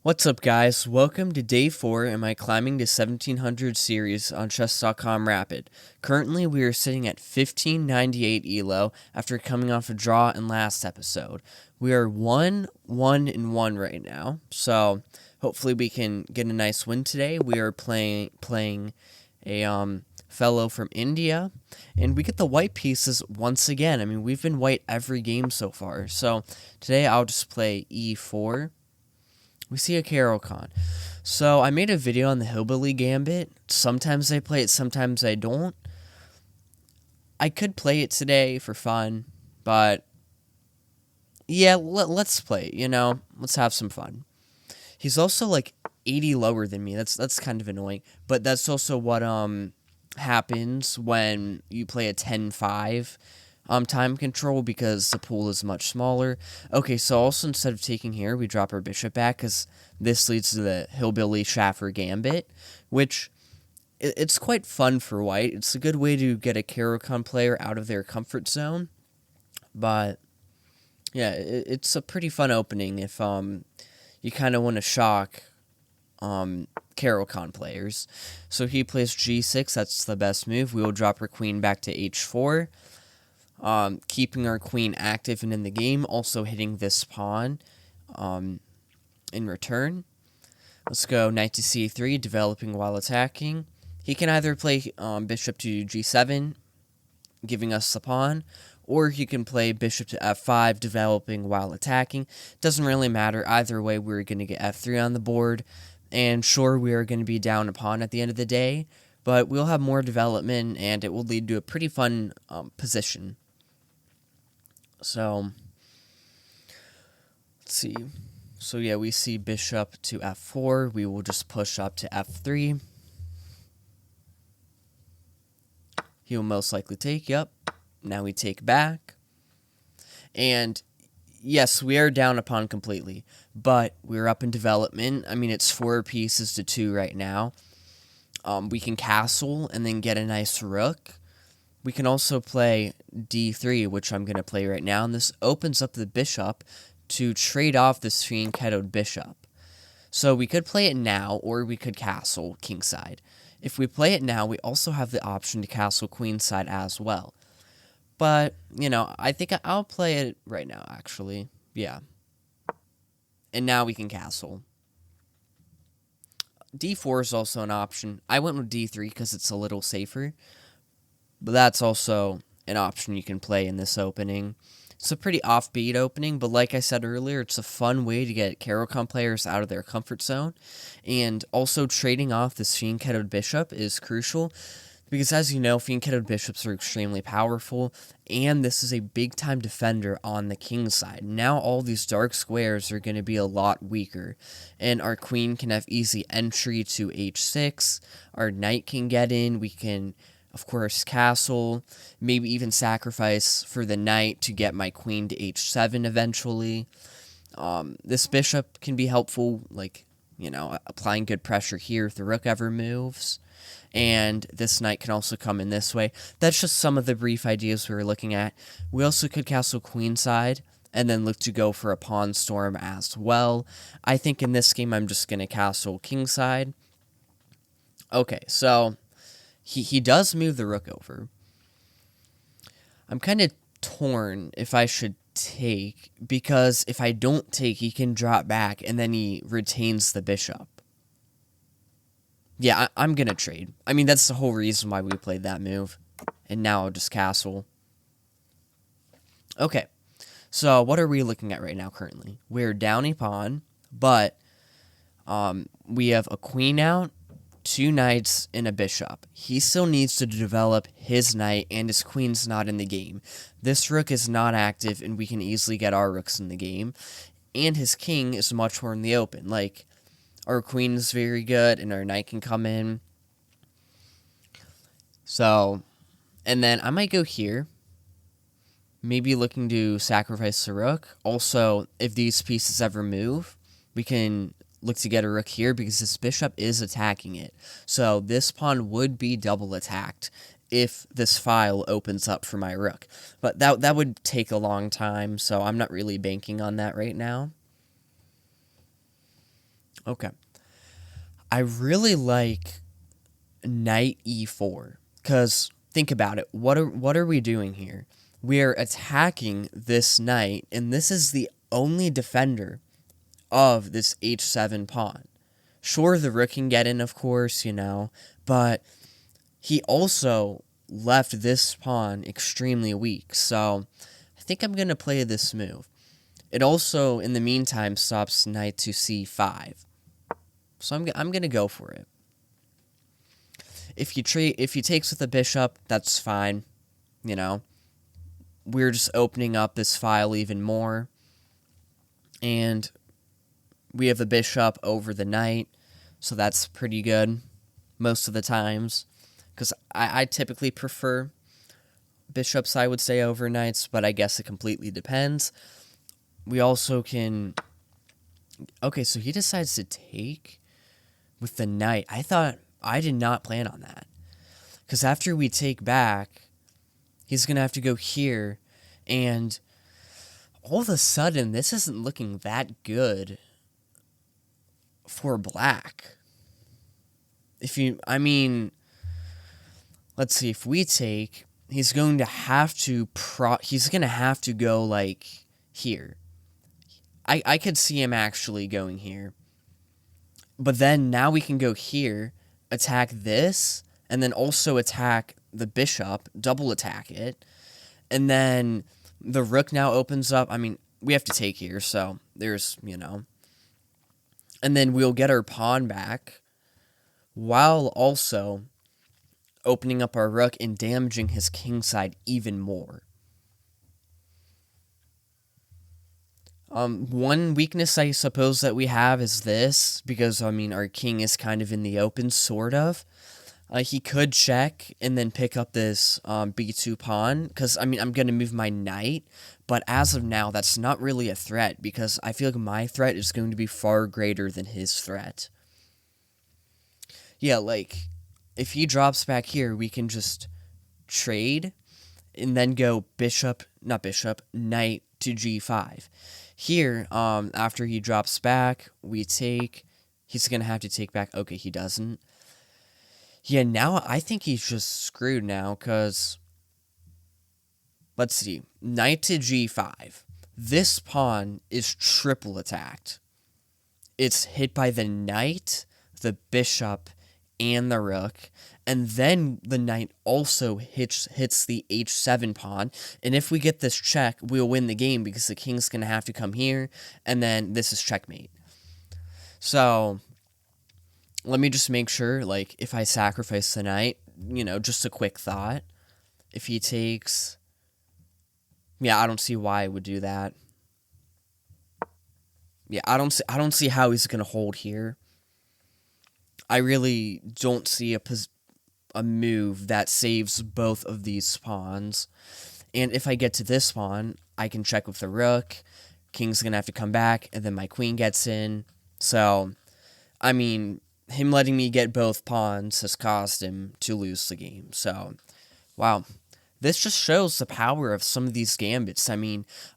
What's up, guys? Welcome to day 4 in my Climbing to 1700 series on chess.com Rapid. Currently, we are sitting at 1598 elo after coming off a draw in last episode. We are 1-1-1 right now, so hopefully we can get a nice win today. We are playing a fellow from India, and we get the white pieces once again. I mean, we've been white every game so far, so today I'll just play e4. We see a Caro-Kann. So I made a video on the Hillbilly Gambit. Sometimes I play it, sometimes I don't. I could play it today for fun, but yeah, let's play it, let's have some fun. He's also like 80 lower than me. That's kind of annoying, but that's also what happens when you play a 10-5 time control, because the pool is much smaller. Okay, so also instead of taking here, we drop our bishop back, because this leads to the Hillbilly Schaffer Gambit, which it's quite fun for white. It's a good way to get a Caro-Kann player out of their comfort zone, but yeah, it's a pretty fun opening if you kind of want to shock Caro-Kann players. So he plays g6, that's the best move. We will drop our queen back to h4. Keeping our queen active and in the game, also hitting this pawn in return. Let's go knight to c3, developing while attacking. He can either play bishop to g7, giving us the pawn, or he can play bishop to f5, developing while attacking. Doesn't really matter. Either way, we're going to get f3 on the board, and sure, we are going to be down a pawn at the end of the day, but we'll have more development, and it will lead to a pretty fun position. So, let's see. So yeah, we see bishop to f4. We will just push up to f3. He'll most likely take, yep. Now we take back. And yes, we are down a pawn completely, but we're up in development. I mean, it's 4 pieces to 2 right now. We can castle and then get a nice rook. We can also play d3, which I'm going to play right now, and this opens up the bishop to trade off this fianchettoed bishop. So we could play it now, or we could castle kingside. If we play it now, we also have the option to castle queenside as well. But, I think I'll play it right now, actually. Yeah. And now we can castle. d4 is also an option. I went with d3 because it's a little safer. But that's also an option you can play in this opening. It's a pretty offbeat opening, but like I said earlier, it's a fun way to get Caro-Kann players out of their comfort zone. And also trading off this fianchettoed bishop is crucial, because as you know, fianchettoed bishops are extremely powerful, and this is a big-time defender on the king side. Now all these dark squares are going to be a lot weaker, and our queen can have easy entry to h6, our knight can get in, we can, of course, castle, maybe even sacrifice for the knight to get my queen to h7 eventually. This bishop can be helpful, applying good pressure here if the rook ever moves. And this knight can also come in this way. That's just some of the brief ideas we were looking at. We also could castle queenside and then look to go for a pawn storm as well. I think in this game I'm just going to castle kingside. Okay, so He does move the rook over. I'm kind of torn if I should take, because if I don't take, he can drop back, and then he retains the bishop. Yeah, I'm going to trade. I mean, that's the whole reason why we played that move. And now I'll just castle. Okay, so what are we looking at right now currently? We're down a pawn, but we have a queen out, 2 knights, and a bishop. He still needs to develop his knight, and his queen's not in the game. This rook is not active, and we can easily get our rooks in the game. And his king is much more in the open. Like, our queen is very good, and our knight can come in. So, and then I might go here. Maybe looking to sacrifice the rook. Also, if these pieces ever move, we can look to get a rook here, because this bishop is attacking it. So this pawn would be double attacked if this file opens up for my rook. But that would take a long time, so I'm not really banking on that right now. Okay. I really like knight e4 because think about it. What are we doing here? We're attacking this knight, and this is the only defender of this h7 pawn. Sure, the rook can get in, of course, but he also left this pawn extremely weak. So I think I'm going to play this move. It also, in the meantime, stops knight to c5. So I'm going to go for it. If he takes with the bishop, that's fine. We're just opening up this file even more. And we have the bishop over the knight, so that's pretty good most of the times. Because I typically prefer bishops, I would say, over knights, but I guess it completely depends. We also can... Okay, so he decides to take with the knight. I did not plan on that. Because after we take back, he's going to have to go here, and all of a sudden, this isn't looking that good for black. Let's see, if we take, he's going to have to go, like, here. I could see him actually going here. But then, now we can go here, attack this, and then also attack the bishop, double attack it, and then the rook now opens up. We have to take here, so there's, and then we'll get our pawn back, while also opening up our rook and damaging his king side even more. One weakness I suppose that we have is this, because, our king is kind of in the open, sort of. He could check and then pick up this b2 pawn, because, I'm going to move my knight, but as of now, that's not really a threat, because I feel like my threat is going to be far greater than his threat. Yeah, like, if he drops back here, we can just trade, and then go knight to g5. Here, after he drops back, we take. He's going to have to take back. Okay, he doesn't. Yeah, now I think he's just screwed now, because... Let's see. Knight to g5. This pawn is triple attacked. It's hit by the knight, the bishop, and the rook, and then the knight also hits the h7 pawn, and if we get this check, we'll win the game, because the king's going to have to come here, and then this is checkmate. So, let me just make sure, like, if I sacrifice the knight, just a quick thought. If he takes... Yeah, I don't see why I would do that. Yeah, I don't see how he's going to hold here. I really don't see a move that saves both of these pawns. And if I get to this pawn, I can check with the rook. King's going to have to come back, and then my queen gets in. So, him letting me get both pawns has caused him to lose the game. So, wow. This just shows the power of some of these gambits.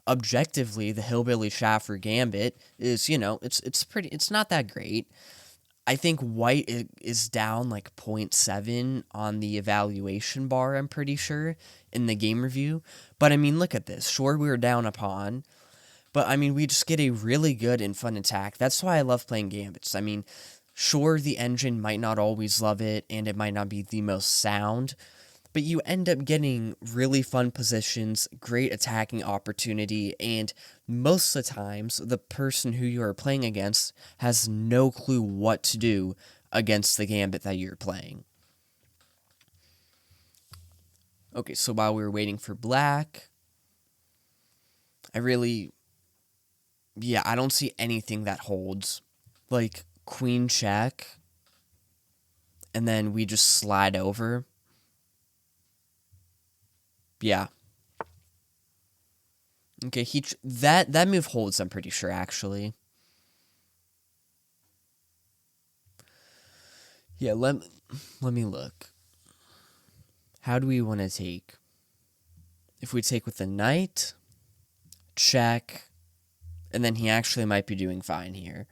Objectively, the Hillbilly Schaffer gambit is, it's not that great. I think white is down like 0.7 on the evaluation bar, I'm pretty sure, in the game review. But, look at this. Sure, we were down a pawn, but, we just get a really good and fun attack. That's why I love playing gambits. Sure, the engine might not always love it, and it might not be the most sound, but you end up getting really fun positions, great attacking opportunity, and most of the times, the person who you are playing against has no clue what to do against the gambit that you're playing. Okay, so while we were waiting for black, I don't see anything that holds. Like, queen check, and then we just slide over. Yeah. Okay, that move holds, I'm pretty sure, actually. Yeah, let me look. How do we want to take? If we take with the knight, check, and then he actually might be doing fine here.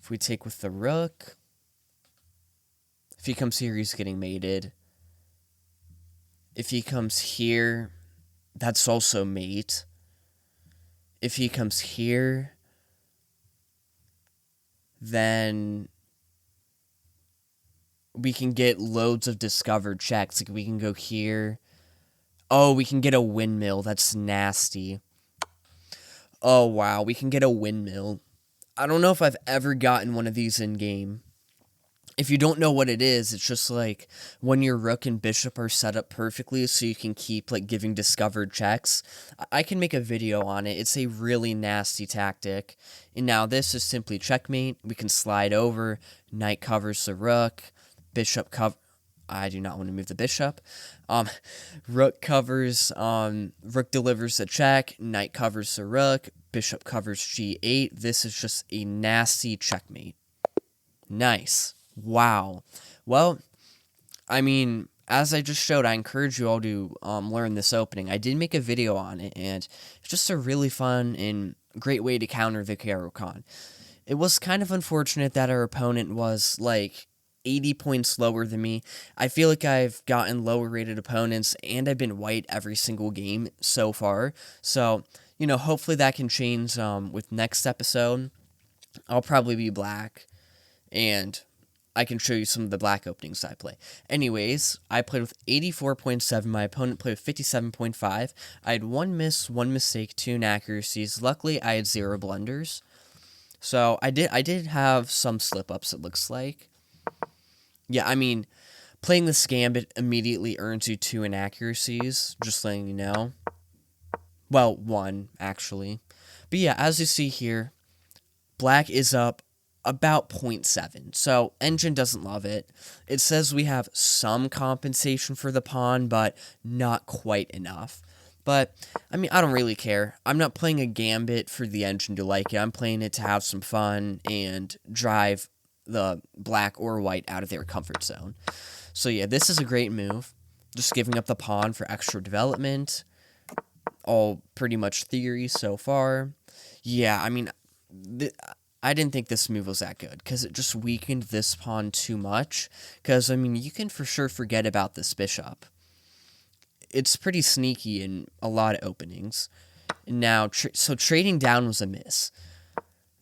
If we take with the rook, if he comes here, he's getting mated. If he comes here, that's also mate. If he comes here, then we can get loads of discovered checks. Like, we can go here. Oh, we can get a windmill. That's nasty. Oh, wow. We can get a windmill. I don't know if I've ever gotten one of these in-game. If you don't know what it is, it's just like when your rook and bishop are set up perfectly so you can keep like giving discovered checks. I can make a video on it. It's a really nasty tactic. And now this is simply checkmate. We can slide over. Knight covers the rook. Bishop cover. I do not want to move the bishop. Rook covers. Rook delivers the check. Knight covers the rook. Bishop covers g8. This is just a nasty checkmate. Nice. Wow. Well, I mean, as I just showed, I encourage you all to learn this opening. I did make a video on it, and it's just a really fun and great way to counter the Caro-Kann. It was kind of unfortunate that our opponent was like 80 points lower than me. I feel like I've gotten lower rated opponents, and I've been white every single game so far. So, you know, hopefully that can change with next episode. I'll probably be black, and I can show you some of the black openings I play. Anyways, I played with 84.7. My opponent played with 57.5. I had 1 miss, 1 mistake, 2 inaccuracies. Luckily, I had 0 blunders. So I did have some slip-ups, it looks like. Yeah, I mean, playing this gambit immediately earns you 2 inaccuracies, just letting you know. Well, 1, actually. But yeah, as you see here, black is up about 0.7. So Engine doesn't love it. It says we have some compensation for the pawn, but not quite enough. But, I mean, I don't really care. I'm not playing a gambit for the Engine to like it. I'm playing it to have some fun and drive the black or white out of their comfort zone. So yeah, this is a great move. Just giving up the pawn for extra development. All pretty much theory so far. Yeah, I mean, I didn't think this move was that good, because it just weakened this pawn too much. Because, I mean, you can for sure forget about this bishop. It's pretty sneaky in a lot of openings. Now, so trading down was a miss.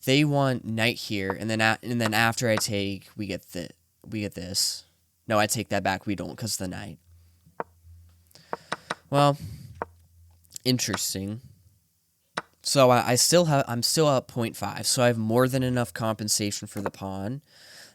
They want knight here, and then after I take, we get this. No, I take that back. We don't, because the knight. Well, interesting. So I'm still at 0.5, so I have more than enough compensation for the pawn.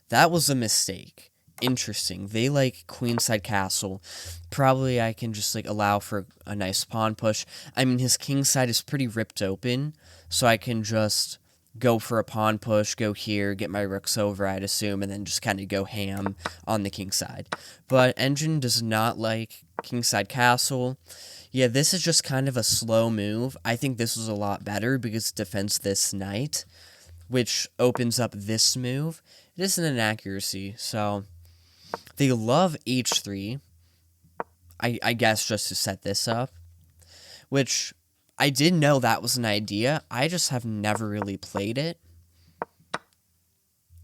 That was a mistake. Interesting. They like queenside castle. Probably I can just like allow for a nice pawn push. I mean, his kingside is pretty ripped open, so I can just go for a pawn push, go here, get my rooks over, I'd assume, and then just kind of go ham on the kingside. But Engine does not like kingside castle. Yeah, this is just kind of a slow move. I think this was a lot better because it defends this knight, which opens up this move. It isn't an accuracy, so they love h3, I guess, just to set this up, which I did know that was an idea. I just have never really played it.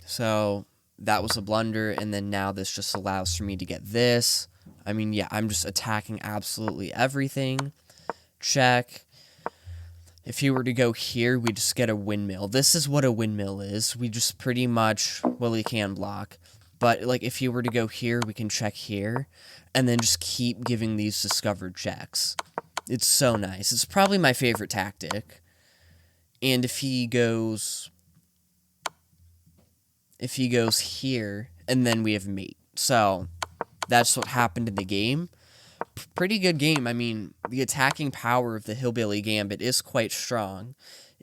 So that was a blunder, and then now this just allows for me to get this. I mean, yeah, I'm just attacking absolutely everything. Check. If he were to go here, we just get a windmill. This is what a windmill is. We just pretty much, well, he can block. But, like, if he were to go here, we can check here. And then just keep giving these discovered checks. It's so nice. It's probably my favorite tactic. And if he goes here, and then we have mate. So that's what happened in the game. Pretty good game. I mean, the attacking power of the Hillbilly Gambit is quite strong.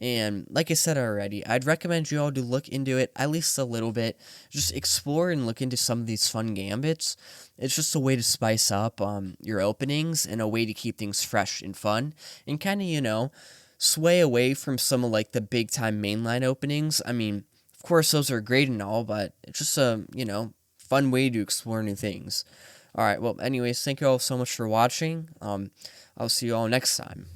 And like I said already, I'd recommend you all to look into it at least a little bit. Just explore and look into some of these fun gambits. It's just a way to spice up your openings and a way to keep things fresh and fun. And kind of, you know, sway away from some of like the big time mainline openings. I mean, of course, those are great and all, but it's just a, you know, fun way to explore new things. Alright, well, anyways, thank you all so much for watching. I'll see you all next time.